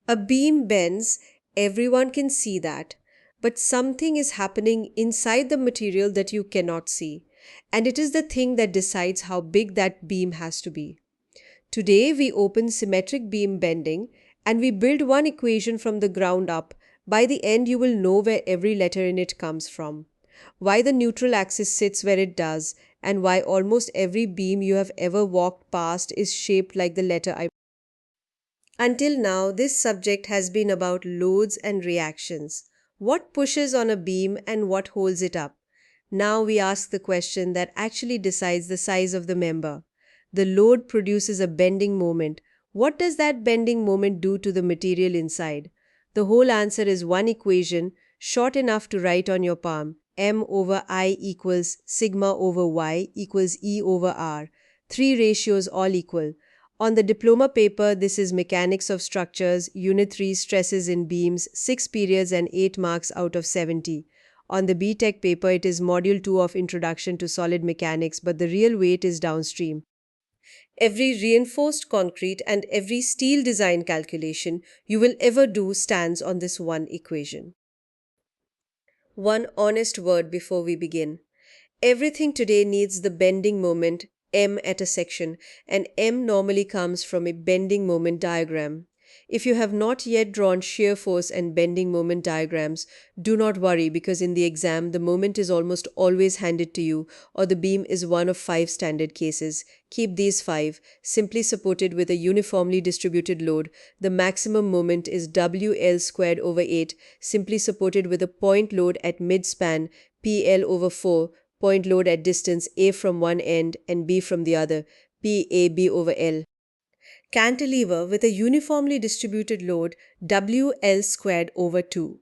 A beam bends, everyone can see that, but something is happening inside the material that you cannot see, and it is the thing that decides how big that beam has to be. Today we open symmetric beam bending and we build one equation from the ground up. By the end you will know where every letter in it comes from, why the neutral axis sits where it does, and why almost every beam you have ever walked past is shaped like the letter I. Until now, this subject has been about loads and reactions. What pushes on a beam and what holds it up? Now we ask the question that actually decides the size of the member. The load produces a bending moment. What does that bending moment do to the material inside? The whole answer is one equation, short enough to write on your palm. M over I equals sigma over Y equals E over R. Three ratios all equal. On the diploma paper, this is Mechanics of Structures, Unit 3 Stresses in Beams, 6 periods and 8 marks out of 70. On the B.Tech paper, it is Module 2 of Introduction to Solid Mechanics, but the real weight is downstream. Every reinforced concrete and every steel design calculation you will ever do stands on this one equation. One honest word before we begin. Everything today needs the bending moment M at a section, and M normally comes from a bending moment diagram. If you have not yet drawn shear force and bending moment diagrams, do not worry, because in the exam the moment is almost always handed to you, or the beam is one of 5 standard cases. Keep these 5. Simply supported with a uniformly distributed load, the maximum moment is WL squared over 8, simply supported with a point load at mid-span, PL over 4, point load at distance A from one end and B from the other, PAB over L. Cantilever with a uniformly distributed load, WL squared over 2.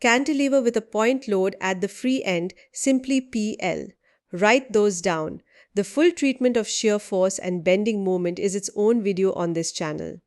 Cantilever with a point load at the free end, simply PL. Write those down. The full treatment of shear force and bending moment is its own video on this channel.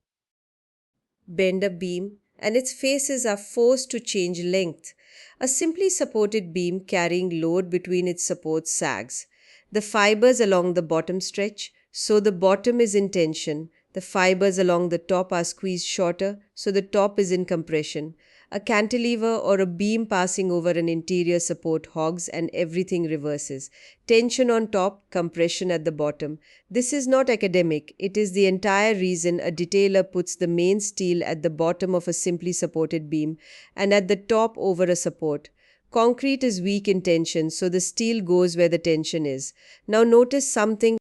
Bend a beam and its faces are forced to change length. A simply supported beam carrying load between its supports sags. The fibers along the bottom stretch, so the bottom is in tension. The fibers along the top are squeezed shorter, so the top is in compression. A cantilever or a beam passing over an interior support hogs and everything reverses. Tension on top, compression at the bottom. This is not academic. It is the entire reason a detailer puts the main steel at the bottom of a simply supported beam and at the top over a support. Concrete is weak in tension, so the steel goes where the tension is. Now notice something.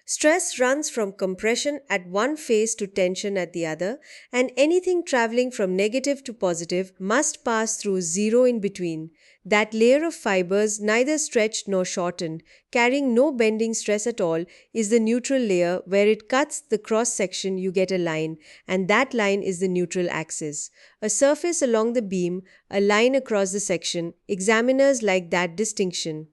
Stress runs from compression at one face to tension at the other, and anything traveling from negative to positive must pass through zero in between. That layer of fibers, neither stretched nor shortened, carrying no bending stress at all, is the neutral layer. Where it cuts the cross section, you get a line, and that line is the neutral axis. A surface along the beam, a line across the section. Examiners like that distinction.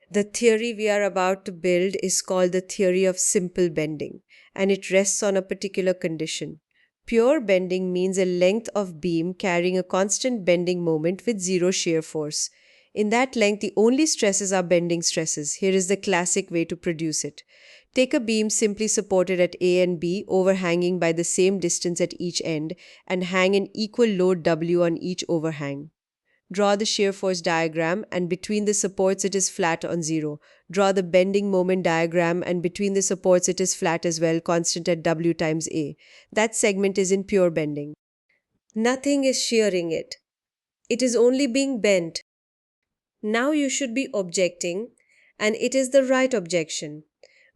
The theory we are about to build is called the theory of simple bending, and it rests on a particular condition. Pure bending means a length of beam carrying a constant bending moment with zero shear force. In that length, the only stresses are bending stresses. Here is the classic way to produce it. Take a beam simply supported at A and B, overhanging by the same distance at each end, and hang an equal load W on each overhang. Draw the shear force diagram, and between the supports it is flat on zero. Draw the bending moment diagram, and between the supports it is flat as well, constant at W times A. That segment is in pure bending. Nothing is shearing it. It is only being bent. Now you should be objecting, and it is the right objection.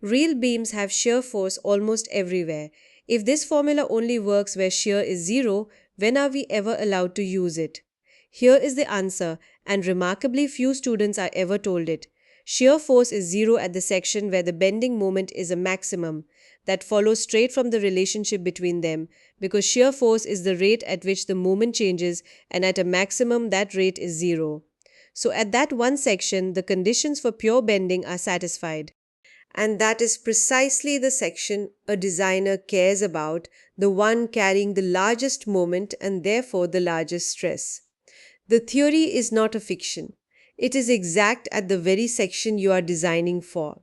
Real beams have shear force almost everywhere. If this formula only works where shear is zero, when are we ever allowed to use it? Here is the answer, and remarkably few students are ever told it. Shear force is zero at the section where the bending moment is a maximum. That follows straight from the relationship between them, because shear force is the rate at which the moment changes, and at a maximum that rate is zero. So at that one section, the conditions for pure bending are satisfied. And that is precisely the section a designer cares about, the one carrying the largest moment and therefore the largest stress. The theory is not a fiction. It is exact at the very section you are designing for.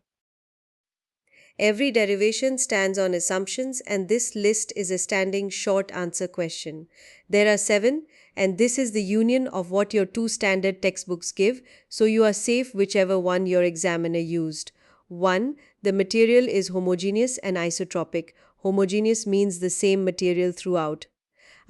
Every derivation stands on assumptions, and this list is a standing short answer question. There are 7, and this is the union of what your 2 standard textbooks give, so you are safe whichever one your examiner used. 1. The material is homogeneous and isotropic. Homogeneous means the same material throughout.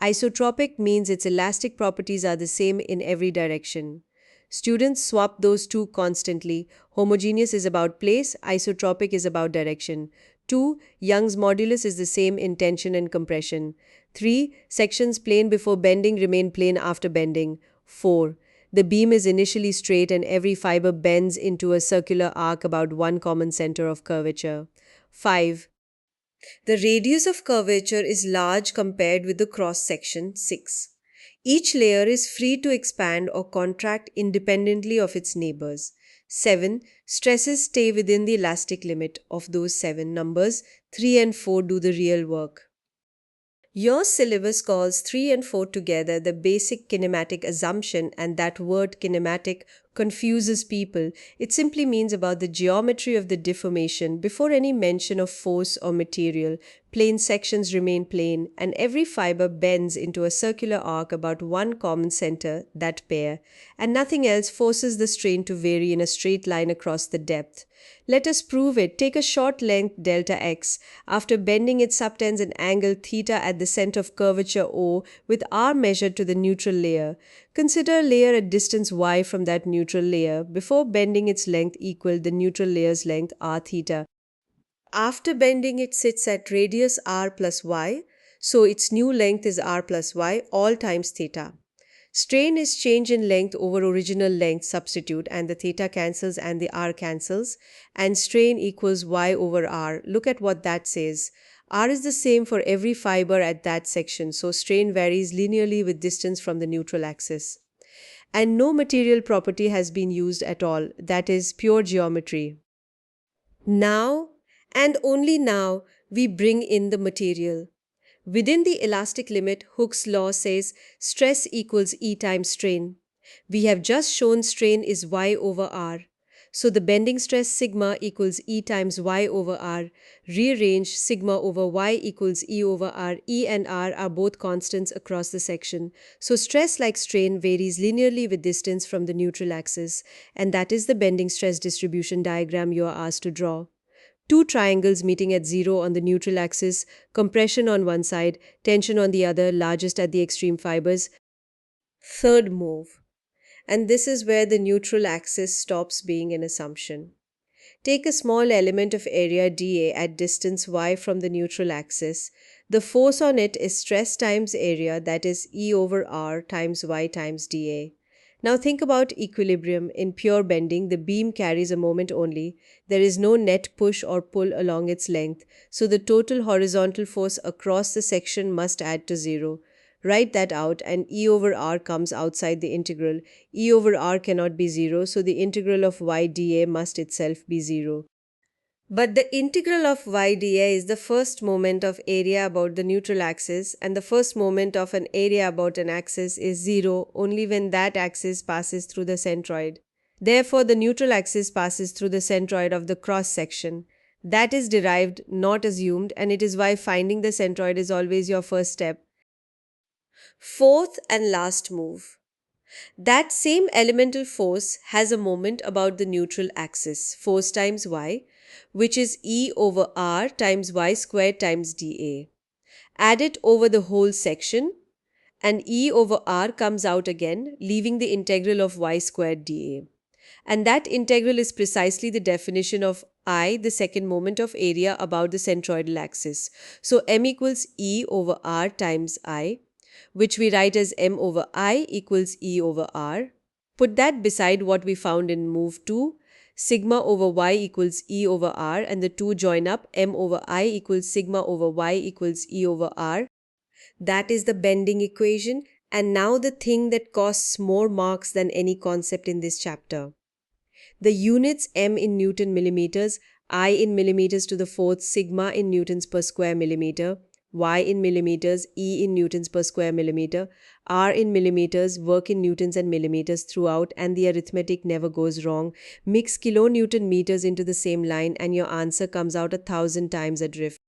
Isotropic means its elastic properties are the same in every direction. Students swap those two constantly. Homogeneous is about place, isotropic is about direction. 2. Young's modulus is the same in tension and compression. 3. Sections plane before bending remain plane after bending. 4. The beam is initially straight and every fiber bends into a circular arc about one common center of curvature. 5. The radius of curvature is large compared with the cross section 6. Each layer is free to expand or contract independently of its neighbors. 7. Stresses stay within the elastic limit. Of those 7 numbers, 3 and 4 do the real work. Your syllabus calls 3 and 4 together the basic kinematic assumption, and that word kinematic confuses people. It simply means about the geometry of the deformation before any mention of force or material. Plane sections remain plane, and every fiber bends into a circular arc about one common center, that pair, and nothing else forces the strain to vary in a straight line across the depth. Let us prove it. Take a short length delta x. After bending it subtends an angle theta at the center of curvature O with r measured to the neutral layer. Consider a layer at distance y from that neutral layer. Before bending its length equaled the neutral layer's length r theta. After bending it sits at radius r plus y, so its new length is r plus y all times theta. Strain is change in length over original length substitute, and the theta cancels and the r cancels, and strain equals y over r. Look at what that says. R is the same for every fiber at that section, so strain varies linearly with distance from the neutral axis. And no material property has been used at all, that is pure geometry. Now, and only now, we bring in the material. Within the elastic limit, Hooke's law says stress equals E times strain. We have just shown strain is Y over R. So the bending stress sigma equals E times Y over R. Rearrange sigma over Y equals E over R. E and R are both constants across the section. So stress, like strain, varies linearly with distance from the neutral axis. And that is the bending stress distribution diagram you are asked to draw. 2 triangles meeting at 0 on the neutral axis, compression on one side, tension on the other, largest at the extreme fibers. Third move. And this is where the neutral axis stops being an assumption. Take a small element of area dA at distance y from the neutral axis. The force on it is stress times area, that is E over R times y times dA. Now think about equilibrium. In pure bending, the beam carries a moment only. There is no net push or pull along its length, so the total horizontal force across the section must add to 0. Write that out, and E over R comes outside the integral. E over R cannot be 0, so the integral of y dA must itself be 0. But the integral of y dA is the first moment of area about the neutral axis, and the first moment of an area about an axis is 0 only when that axis passes through the centroid. Therefore, the neutral axis passes through the centroid of the cross section. That is derived, not assumed, and it is why finding the centroid is always your first step. Fourth and last move. That same elemental force has a moment about the neutral axis, force times y, which is E over R times y squared times dA. Add it over the whole section, and E over R comes out again, leaving the integral of y squared dA. And that integral is precisely the definition of I, the second moment of area about the centroidal axis. So M equals E over R times I, which we write as M over I equals E over R. Put that beside what we found in move 2. Sigma over y equals E over R, and the two join up. M over I equals sigma over y equals E over R. That is the bending equation. And now the thing that costs more marks than any concept in this chapter. The units M in Newton millimeters, I in millimeters to the fourth, sigma in newtons per square millimeter. Y in millimeters, E in newtons per square millimeter, R in millimeters, work in newtons and millimeters throughout, and the arithmetic never goes wrong. Mix kilonewton meters into the same line and your answer comes out 1,000 times adrift.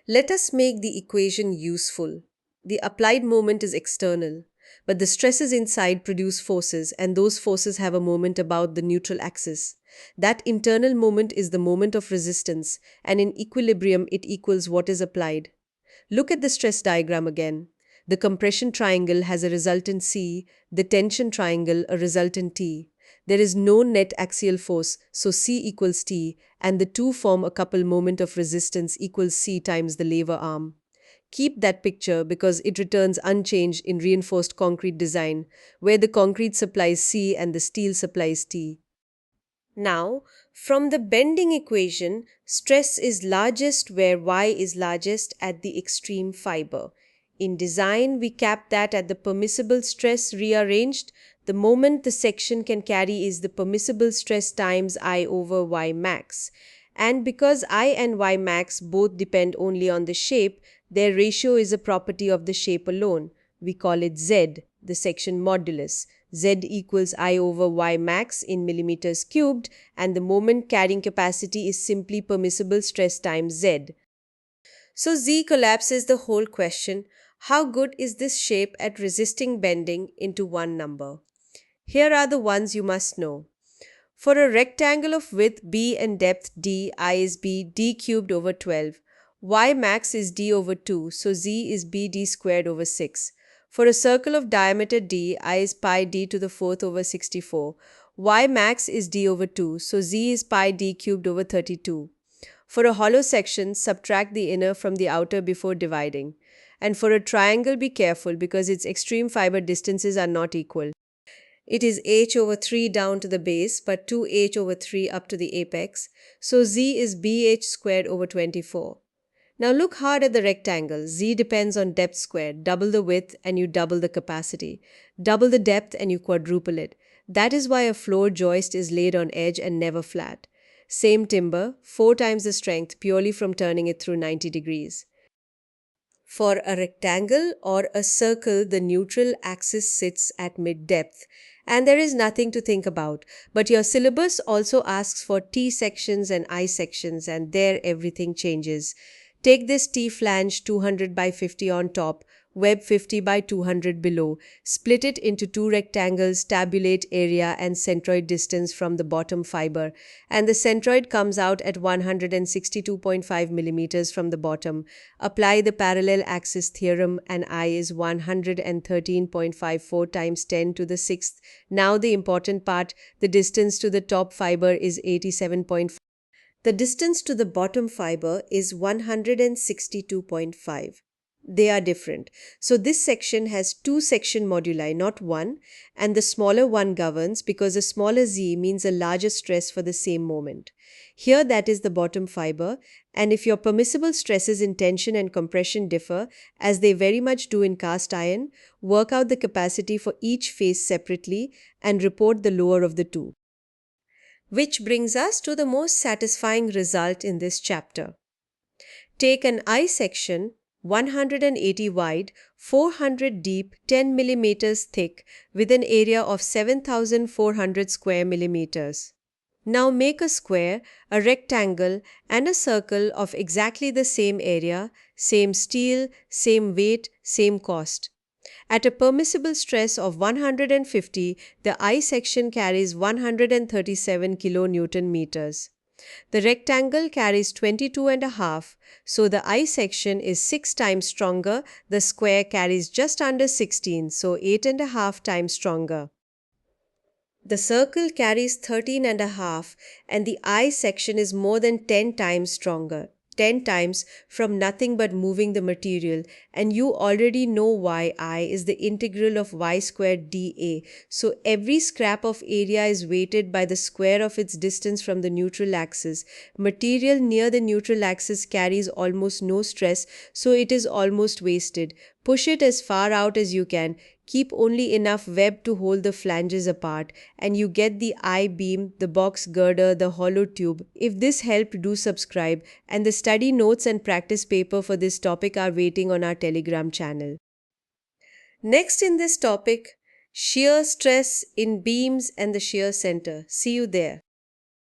Let us make the equation useful. The applied moment is external, but the stresses inside produce forces, and those forces have a moment about the neutral axis. That internal moment is the moment of resistance, and in equilibrium it equals what is applied. Look at the stress diagram again. The compression triangle has a resultant C, the tension triangle a resultant T. There is no net axial force, so C equals T, and the two form a couple moment of resistance equals C times the lever arm. Keep that picture because it returns unchanged in reinforced concrete design, where the concrete supplies C and the steel supplies T. Now, from the bending equation, stress is largest where Y is largest at the extreme fiber. In design, we cap that at the permissible stress rearranged. The moment the section can carry is the permissible stress times I over Y max. And because I and Y max both depend only on the shape, their ratio is a property of the shape alone. We call it Z, the section modulus. Z equals I over Y max in millimeters cubed, and the moment carrying capacity is simply permissible stress times Z. So Z collapses the whole question. How good is this shape at resisting bending into one number? Here are the ones you must know. For a rectangle of width b and depth d, I is b d cubed over 12. Y max is d over 2, so z is b d squared over 6. For a circle of diameter d, I is pi d to the 4th over 64. Y max is d over 2, so z is pi d cubed over 32. For a hollow section, subtract the inner from the outer before dividing. And for a triangle, be careful because its extreme fiber distances are not equal. It is h over 3 down to the base, but 2h over 3 up to the apex. So z is bh squared over 24. Now look hard at the rectangle. Z depends on depth squared. Double the width and you double the capacity. Double the depth and you quadruple it. That is why a floor joist is laid on edge and never flat. Same timber, 4 times the strength purely from turning it through 90 degrees. For a rectangle or a circle, the neutral axis sits at mid-depth, and there is nothing to think about. But your syllabus also asks for T sections and I sections, and there everything changes. Take this T flange 200 by 50 on top, web 50 by 200 below, split it into two rectangles, tabulate area and centroid distance from the bottom fiber, and the centroid comes out at 162.5 millimeters from the bottom. Apply the parallel axis theorem and I is 113.54 times 10 to the 6th. Now the important part, the distance to the top fiber is 87.5. The distance to the bottom fiber is 162.5. They are different. So this section has two section moduli, not one, and the smaller one governs because a smaller z means a larger stress for the same moment. Here that is the bottom fiber, and if your permissible stresses in tension and compression differ, as they very much do in cast iron, work out the capacity for each face separately and report the lower of the two. Which brings us to the most satisfying result in this chapter. Take an I section 180 wide, 400 deep, 10 millimeters thick with an area of 7,400 square millimeters. Now make a square, a rectangle and a circle of exactly the same area, same steel, same weight, same cost. At a permissible stress of 150, the I section carries 137 kilonewton meters. The rectangle carries 22.5, so the I section is 6 times stronger. The square carries just under 16, so 8.5 times stronger. The circle carries 13.5, and the I section is more than 10 times stronger. 10 times from nothing but moving the material, and you already know why I is the integral of y squared dA. So every scrap of area is weighted by the square of its distance from the neutral axis. Material near the neutral axis carries almost no stress, so it is almost wasted. Push it as far out as you can, keep only enough web to hold the flanges apart, and you get the I-beam, the box girder, the hollow tube. If this helped, do subscribe, and the study notes and practice paper for this topic are waiting on our Telegram channel. Next in this topic, shear stress in beams and the shear center. See you there.